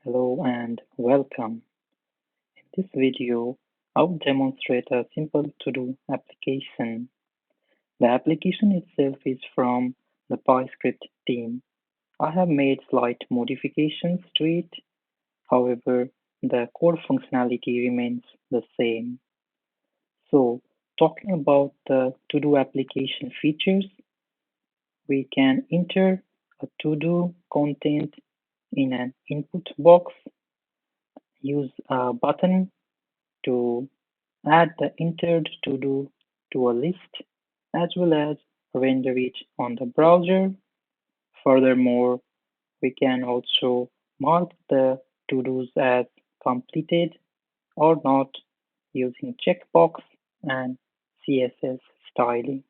Hello and welcome. In this video, I will demonstrate a simple to-do application. The application itself is from the PyScript team. I have made slight modifications to it. However, the core functionality remains the same. So, talking about the to-do application features, we can enter a to-do content in an input box, use a button to add the entered to-do to a list, as well as render it on the browser. Furthermore, we can also mark the to-dos as completed or not using checkbox and CSS styling.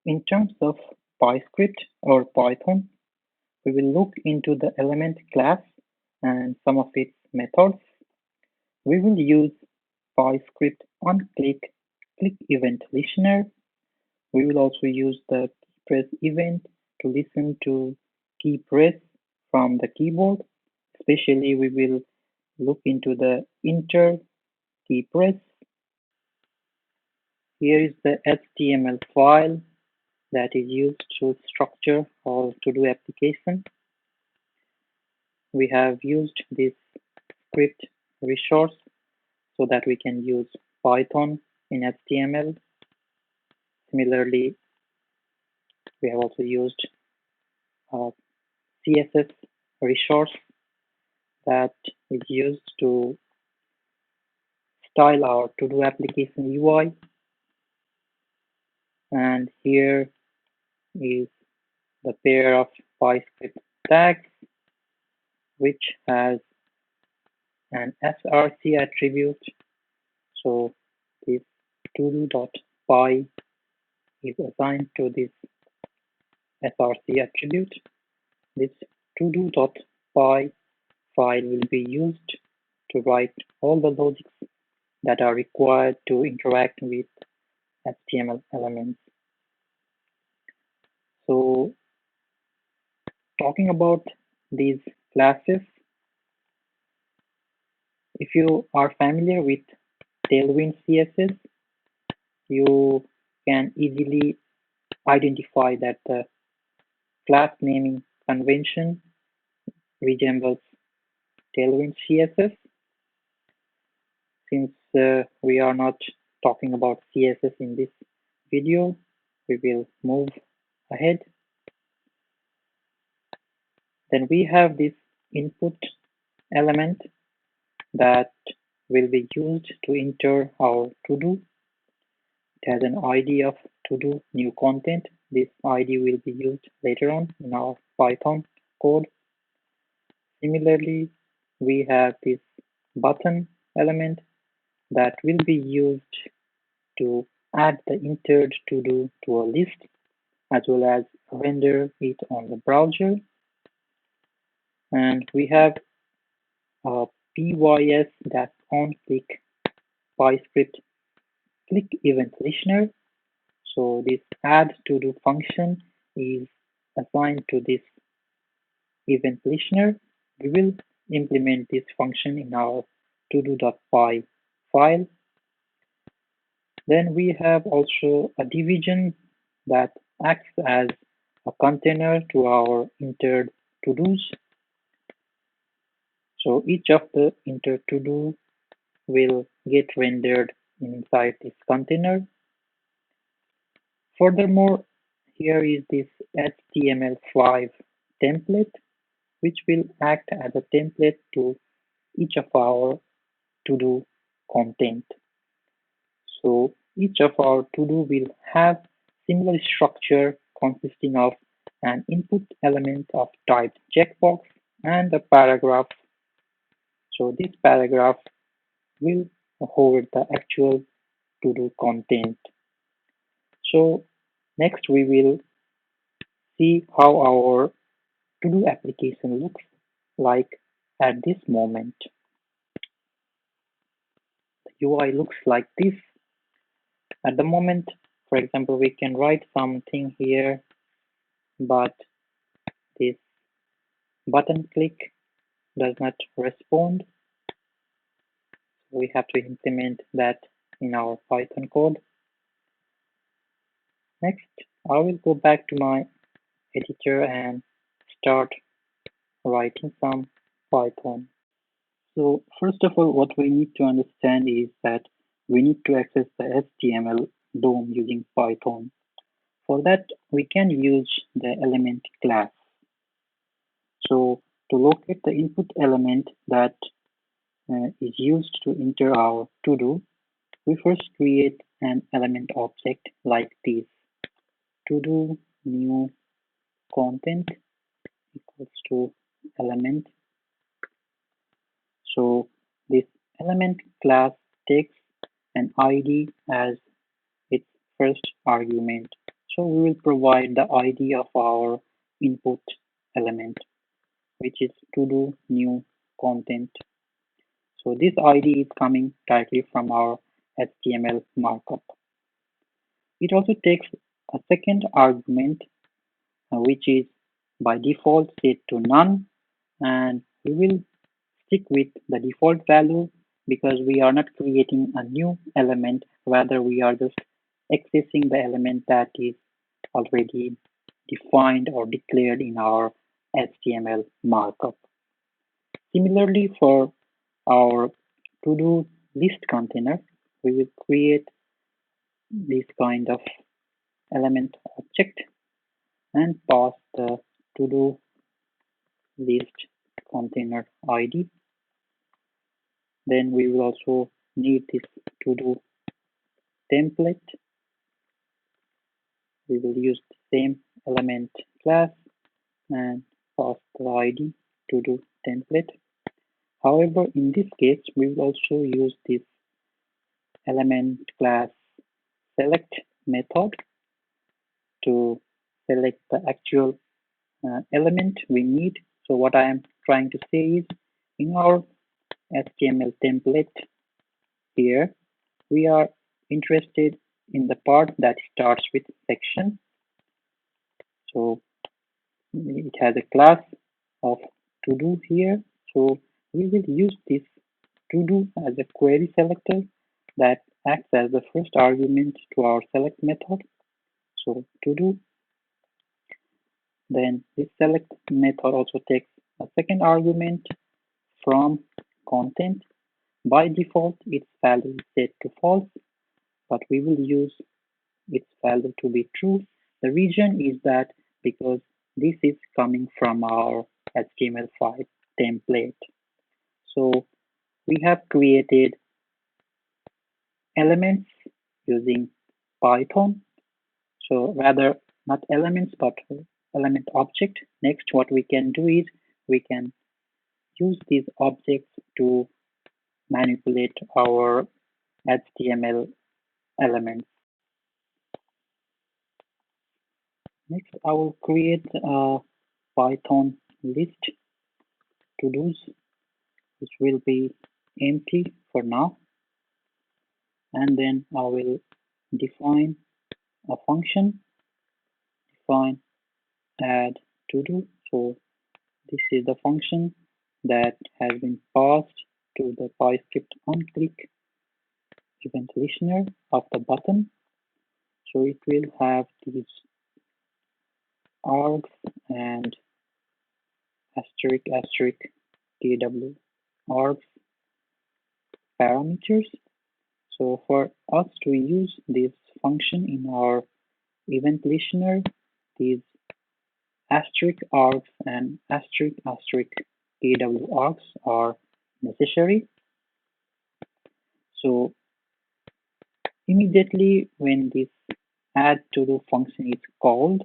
In terms of PyScript or Python, we will look into the element class and some of its methods. We will use PyScript onClick click event listener. We will also use the keypress event to listen to keypress from the keyboard. Especially, we will look into the enter keypress. Here is the HTML file that is used to structure our to-do application. We have used this script resource so that we can use Python in HTML. Similarly, we have also used a CSS resource that is used to style our to-do application UI. And here is the pair of PyScript tags, which has an src attribute. So this todo.py is assigned to this src attribute. This todo.py file will be used to write all the logics that are required to interact with HTML elements. So, talking about these classes, if you are familiar with Tailwind CSS, you can easily identify that the class naming convention resembles Tailwind CSS. Since we are not talking about CSS in this video, we will move ahead. Then we have this input element that will be used to enter our to-do. It has an ID of to-do new content. This ID will be used later on in our Python code. Similarly, we have this button element that will be used to add the entered to-do to a list, as well as render it on the browser. And we have a PYS, that's onClick PyScript click event listener. So this add to do function is assigned to this event listener. We will implement this function in our todo.py file. Then we have also a division that acts as a container to our entered to-dos. So each of the entered to-do will get rendered inside this container. Furthermore, here is this HTML5 template, which will act as a template to each of our to-do content. So each of our to-do will have similar structure consisting of an input element of type checkbox and a paragraph. So this paragraph will hold the actual to-do content. So next we will see how our to-do application looks like at this moment. The UI looks like this. At the moment, for example, we can write something here, but this button click does not respond. We have to implement that in our Python code. Next, I will go back to my editor and start writing some Python. So first of all, what we need to understand is that we need to access the HTML DOM using Python. For that, we can use the element class. So to locate the input element that is used to enter our to-do, we first create an element object like this. To-do new content equals to element. So this element class takes an ID as its first argument. So we will provide the ID of our input element, which is to do new content. So this ID is coming directly from our HTML markup. It also takes a second argument, which is by default set to none, and we will stick with the default value because we are not creating a new element, rather we are just accessing the element that is already defined or declared in our HTML markup. Similarly, for our to-do list container, we will create this kind of element object and pass the to-do list container ID. Then we will also need this to-do template. We will use the same element class and pass the ID to-do template. However, in this case, we will also use this element class select method to select the actual element we need. So what I am trying to say is in our HTML template here, we are interested in the part that starts with section. So it has a class of to do here. So we will use this to do as a query selector that acts as the first argument to our select method. So to do, then this select method also takes a second argument from content. By default, its value is set to false, but we will use its value to be true. The reason is that because this is coming from our HTML5 template. So we have created elements using Python. So rather not elements, but element object. Next, what we can do is we can use these objects to manipulate our HTML elements. Next, I will create a Python list to-dos, which will be empty for now. And then I will define a function, define add to-do. So this is the function that has been passed to the PyScript onClick event listener of the button. So it will have these args and asterisk asterisk kw args parameters. So for us to use this function in our event listener, these asterisk args and asterisk asterisk kw args are necessary. So immediately when this add to do function is called,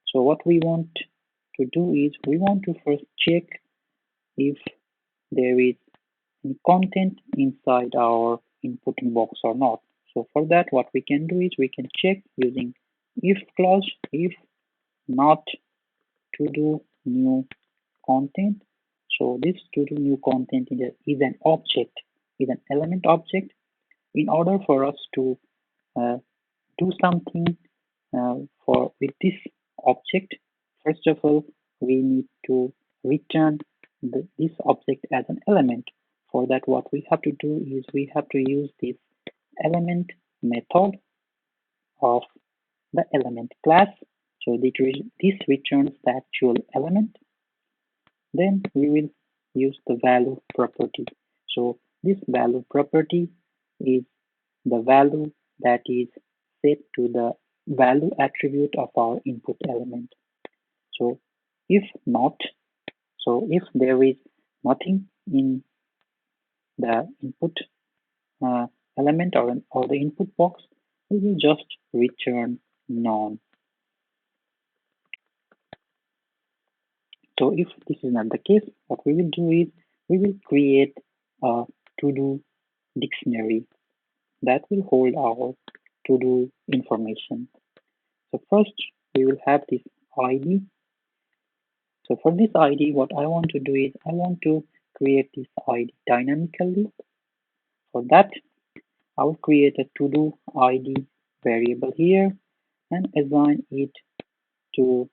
so what we want to do is we want to first check if there is any content inside our input box or not. So for that, what we can do is we can check using if clause, if not to do new content. So this to do new content is an object, is an element object. In order for us to do something with this object, first of all, we need to return this object as an element. For that, what we have to do is we have to use this element method of the element class. So this returns the actual element. Then we will use the value property. So this value property is the value that is set to the value attribute of our input element. So if not, so if there is nothing in the input element or the input box, we will just return none. So if this is not the case, what we will do is we will create a to-do dictionary that will hold our to-do information. So first we will have this ID. So for this ID, what I want to do is I want to create this ID dynamically. For that, I will create a to-do ID variable here and assign it to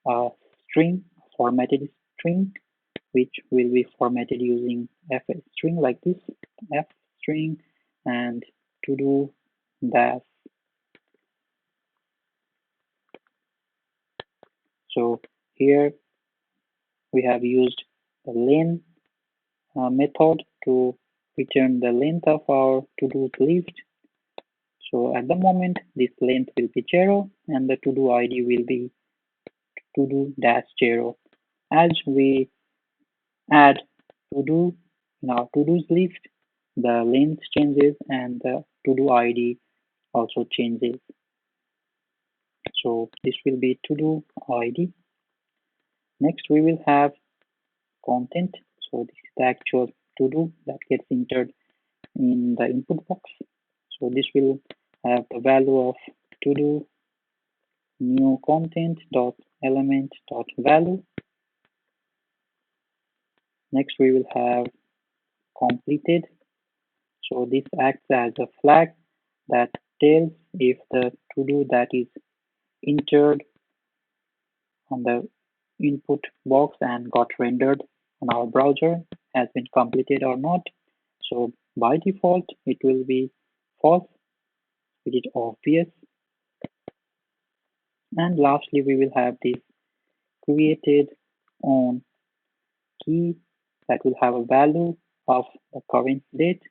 a string, formatted string, which will be formatted using f string like this, f string and to do dash. So here we have used the len method to return the length of our to-do list. So at the moment, this length will be 0 and the to-do ID will be to-do dash 0. As we add to-do in our to-dos list, the length changes and the to-do ID also changes. So this will be to-do ID. Next, we will have content. So this is the actual to-do that gets entered in the input box. So this will have the value of to-do new content dot element dot value. Next, we will have completed. So this acts as a flag that tells if the to-do that is entered on the input box and got rendered on our browser has been completed or not. So by default, it will be false, which is obvious. And lastly, we will have this created on key that will have a value of the current date.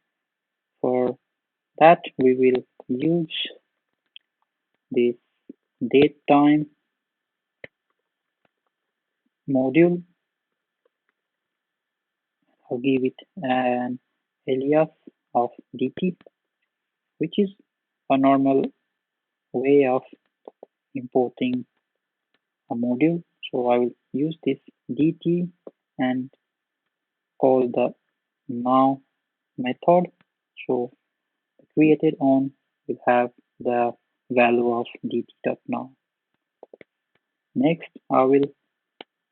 For that, we will use this date time module. I'll give it an alias of dt, which is a normal way of importing a module. So I will use this dt and call the now method. So created on will have the value of dt.now. Next, I will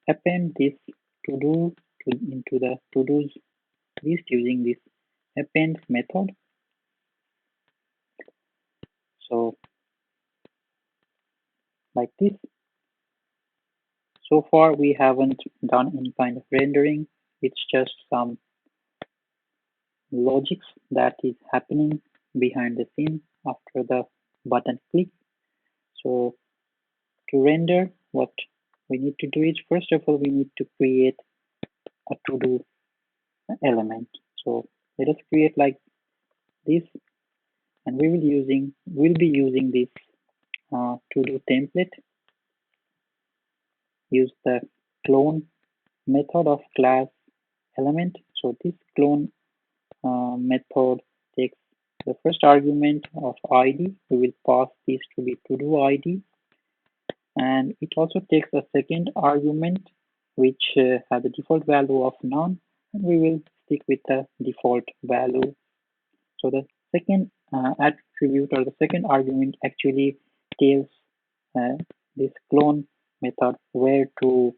append this to do into the to do's list using this append method. So like this. So far we haven't done any kind of rendering. It's just some logics that is happening behind the scene after the button click. So to render, what we need to do is first of all we need to create a to-do element. So let us create like this, and we'll be using this to-do template. Use the clone method of class element. So this clone method takes the first argument of ID. We will pass this to be to-do ID, and it also takes a second argument which has a default value of none, and we will stick with the default value. So the second attribute or the second argument actually tells this clone method where to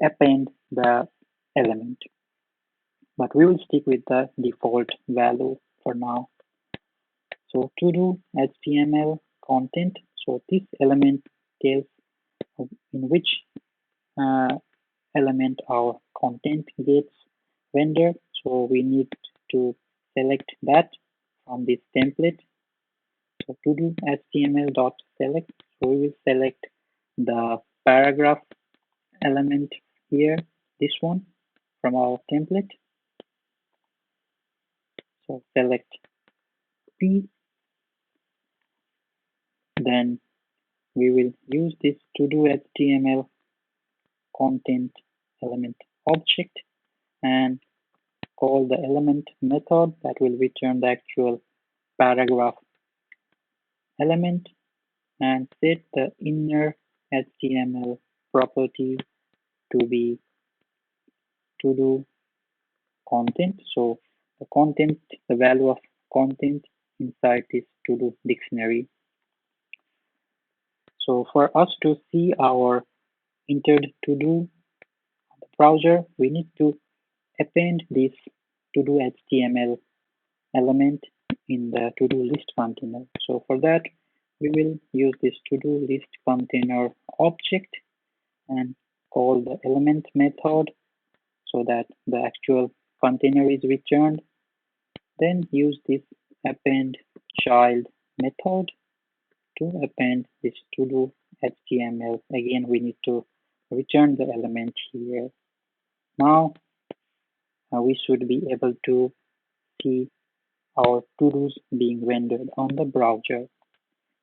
append the element, but we will stick with the default value for now. So to do HTML content, so this element tells in which element our content gets rendered. So we need to select that from this template. So to do HTML dot select, so we will select the paragraph element here, this one from our template. So select P, then we will use this to do HTML content element object and call the element method that will return the actual paragraph element and set the inner HTML property to be to do content. So the content, the value of content inside this to do dictionary. So for us to see our entered to do on the browser, we need to append this to do HTML element in the to do list container. So for that, we will use this to do list container object and call the element method so that the actual container is returned. Then use this append child method to append this to do HTML. Again, we need to return the element here. Now we should be able to see our to-dos being rendered on the browser.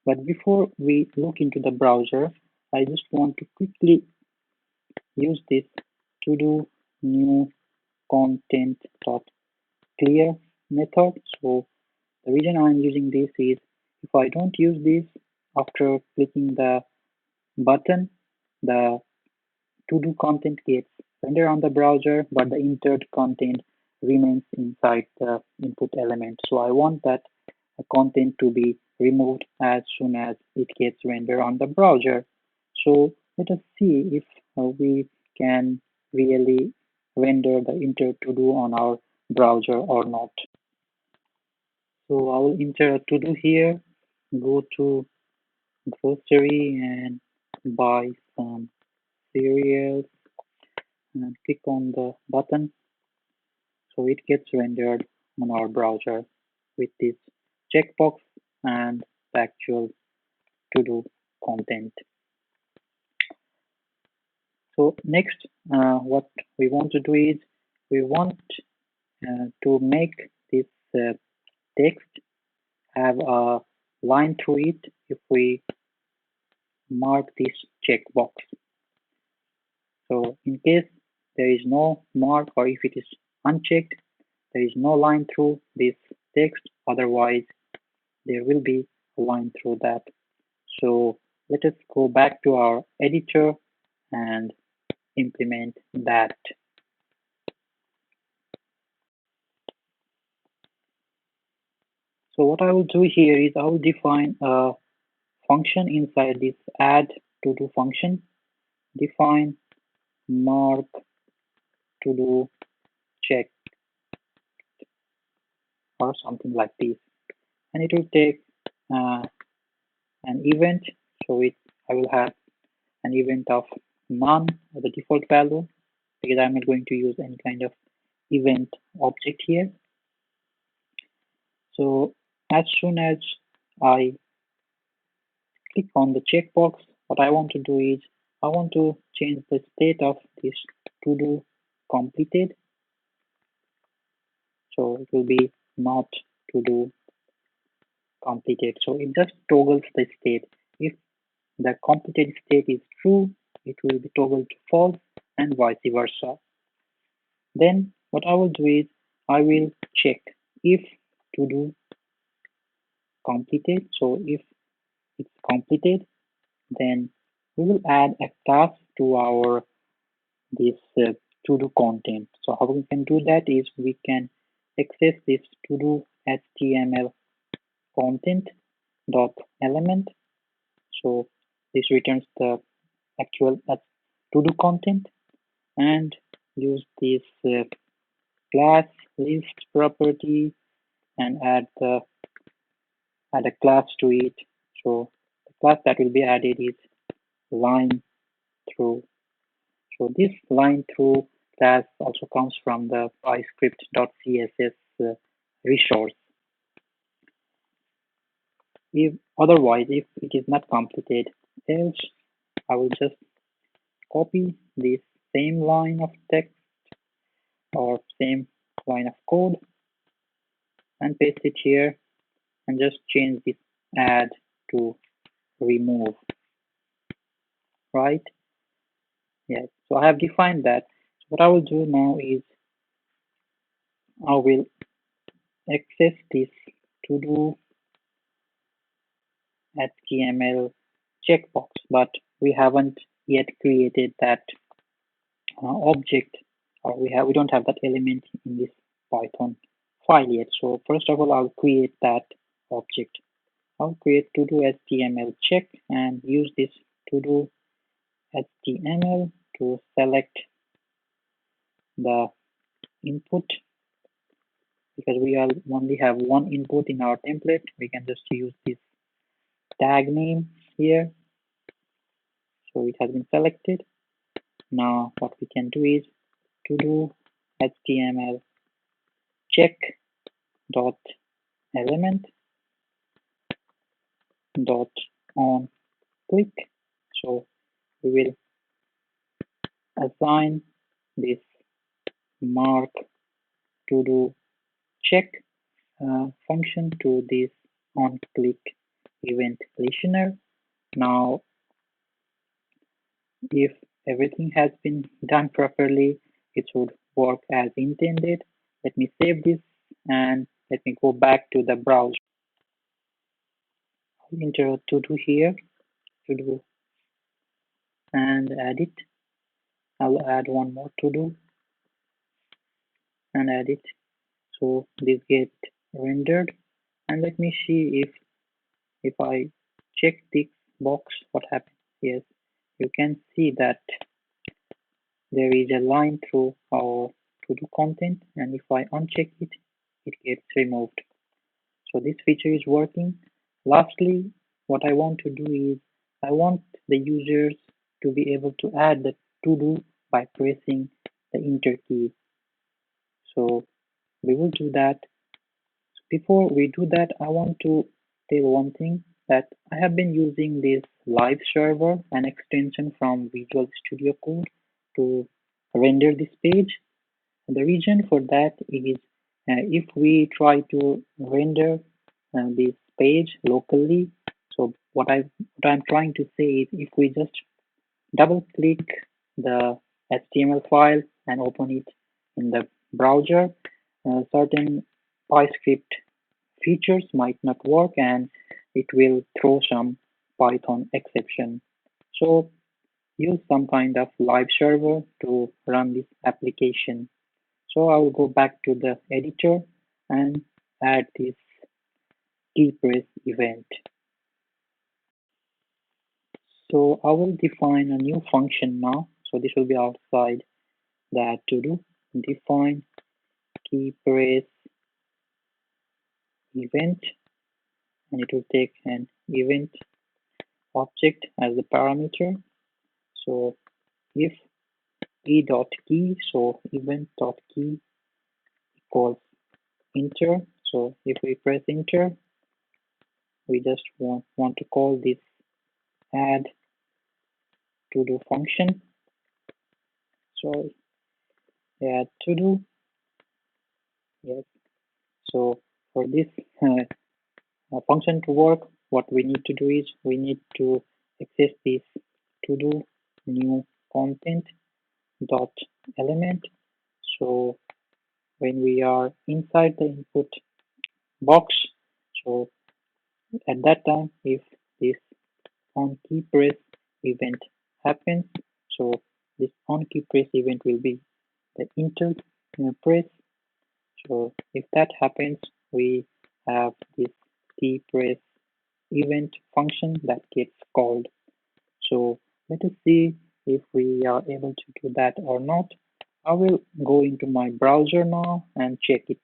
But before we look into the browser, I just want to quickly use this to do new content dot clear method. So the reason I'm using this is if I don't use this after clicking the button, the to-do content gets rendered on the browser, but the entered content remains inside the input element. So I want that content to be removed as soon as it gets rendered on the browser. So let us see if we can really render the entered to-do on our browser or not. So I will enter a to-do here, go to grocery and buy some cereals and click on the button so it gets rendered on our browser with this checkbox and the actual to-do content. So next, what we want to do is we want to make this text have a line through it if we mark this checkbox. So in case there is no mark or if it is unchecked, there is no line through this text, otherwise there will be a line through that. So let us go back to our editor and implement that. So what I will do here is I will define a function inside this add to do function, define mark to do check or something like this, and it will take an event. So I will have an event of none as the default value because I'm not going to use any kind of event object here. So as soon as I click on the checkbox, what I want to do is I want to change the state of this to do completed. So it will be not to do completed. So it just toggles the state. If the completed state is true, it will be toggled to false and vice versa. Then what I will do is I will check if to do completed. So if it's completed, then we will add a class to our this to do content. So how we can do that is we can access this to do HTML content dot element. So this returns the actual to do content and use this class list property and add a class to it. So the class that will be added is line through. So this line through class also comes from the PyScript.css resource. If otherwise, if it is not completed, else I will just copy this same line of text or same line of code and paste it here and just change this add to remove, right? Yes, so I have defined that. So what I will do now is I will access this to do HTML checkbox, but we haven't yet created that object, or we don't have that element in this Python file yet. So first of all, I'll create that object. I'll create to do HTML check and use this to do HTML to select the input. Because we only have one input in our template, we can just use this tag name here. So it has been selected. Now what we can do is to do HTML check dot element dot on click. So we will assign this mark to do check function to this on click event listener. Now if everything has been done properly, it should work as intended. Let me save this and let me go back to the browser. I'll enter to do here, to do, and add it. I'll add one more to do and add it. So this get rendered. And let me see if I check this box, what happens. Yes, you can see that there is a line through our to-do content, and if I uncheck it, it gets removed. So this feature is working. Lastly, what I want to do is I want the users to be able to add the to-do by pressing the enter key. So we will do that. Before we do that, I want to tell one thing, that I have been using this live server, an extension from Visual Studio Code, to render this page. And the reason for that is if we try to render this page locally, so what I'm trying to say is if we just double click the HTML file and open it in the browser, certain PyScript features might not work and it will throw some Python exception. So use some kind of live server to run this application. So I will go back to the editor and add this keypress event. So I will define a new function now. So this will be outside that to do. Define keypress event, and it will take an event object as the parameter. So if e.key, so event.key equals enter. So if we press enter, we just want to call this add to do function. So add to do. Yes. So for this function to work, what we need to do is we need to access this to do new content dot element. So when we are inside the input box, so at that time, if this on key press event happens, so this on key press event will be the enter press. So if that happens, we have this key press event function that gets called. So let us see if we are able to do that or not. I will go into my browser now and check it.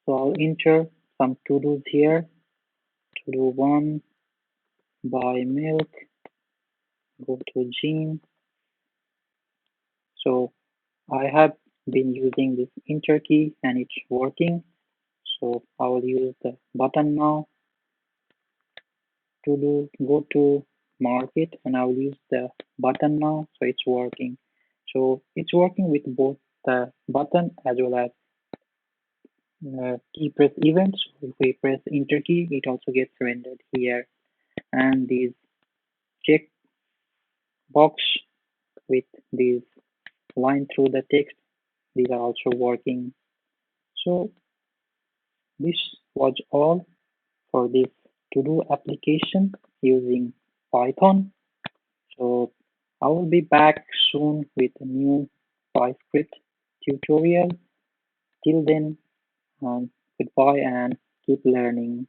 So I'll enter some to-dos here. To-do 1, buy milk, go to gym, So I have been using this enter key and it's working. So I will use the button now to go to market, and I will use the button now. So it's working. So it's working with both the button as well as key press events. If we press enter key, it also gets rendered here. And these check box with these line through the text, these are also working. So this was all for this to-do application using Python. So I will be back soon with a new PyScript tutorial. Till then, goodbye and keep learning.